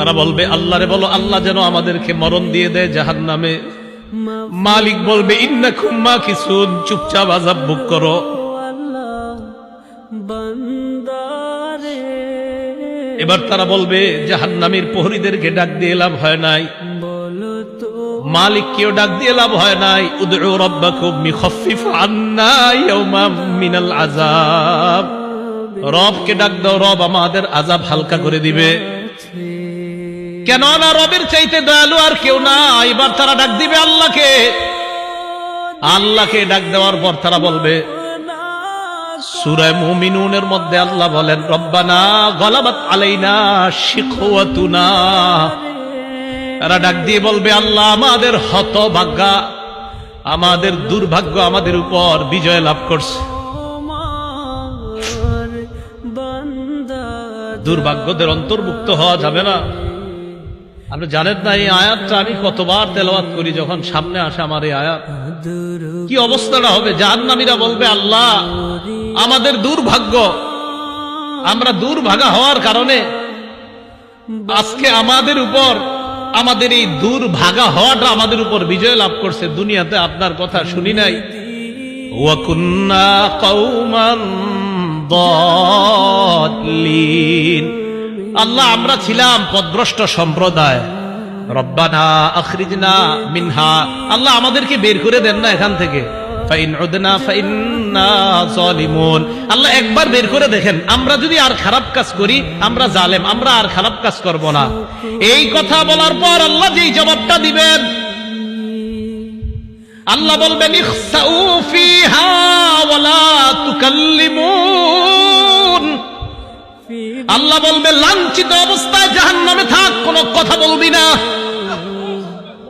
তারা বলবে আল্লাহরে বলো আল্লাহ যেন আমাদেরকে মরণ দিয়ে দেয় জাহান্নামে। মালিক বলবে ইন্নাকুম মাকিসুন, চুপচাপ আযাব ভোগ করো। এবার তারা বলবে জাহান্নামীর প্রহরীদেরকে ডাক দিয়ে লাভ হয় নাই, মালিককেও ডাক দিয়ে লাভ হয় নাই। উদউ রাব্বাকুম ইখাফফিফ আন্না ইয়াওমান মিনাল আযাব, রবকে ডাক দাও, রব আমাদের আযাব হালকা করে দিবে। কেন না রবের চাইতে দয়ালু আর কেউ না। এবার তারা ডাক দিবে আল্লাহকে। আল্লাহকে ডাক দেওয়ার পর তারা বলবে, সূরা মুমিনুনের মধ্যে আল্লাহ বলেন রব্বানা গালাবাত আলাইনা শিকওয়াতুনা। তারা ডাক দিয়ে বলবে আল্লাহ আমাদের হতভাগ্যা, আমাদের দুর্ভাগ্য আমাদের উপর বিজয় লাভ করছে। দুর্ভাগ্যদের অন্তর্ভুক্ত হওয়া যাবে না। আপনি জানেন না এই আয়াতটা আমি কতবার তেলাওয়াত করি, যখন সামনে আসে আমার এই আয়াত কি অবস্থাটা হবে। জাহান্নামীরা বলবে আল্লাহ আমাদের দুর্ভাগ্য, আমরা দুর্ভাগা হওয়ার কারণে আজকে আমাদের উপর, আমাদের এই দুর্ভাগা হওয়াটা আমাদের উপর বিজয় লাভ করছে। দুনিয়াতে আপনার কথা শুনি নাই। ওয়া কুন্না কওমান দাল্লিন, আল্লাহ আমরা ছিলাম পথভ্রষ্ট সম্প্রদায়। রব্বানা আখরিজনা মিনহা, আল্লাহ আমাদেরকে বের করে দেন না এখান থেকে। ফাইন উদনা ফাইন্না যালিমুন, আল্লাহ একবার বের করে দেখেন, আমরা যদি আর খারাপ কাজ করি আমরা জালেম, আমরা আর খারাপ কাজ করব না। এই কথা বলার পর আল্লাহ যেই জবাবটা দিবেন, আল্লাহ বলবেন ইখসাউ ফিহা ওয়ালা তুকাল্লিমুন। আল্লাহ বলবে লাঞ্ছিত অবস্থায় জাহান্নামে থাক, কোনো কথা বলবি না।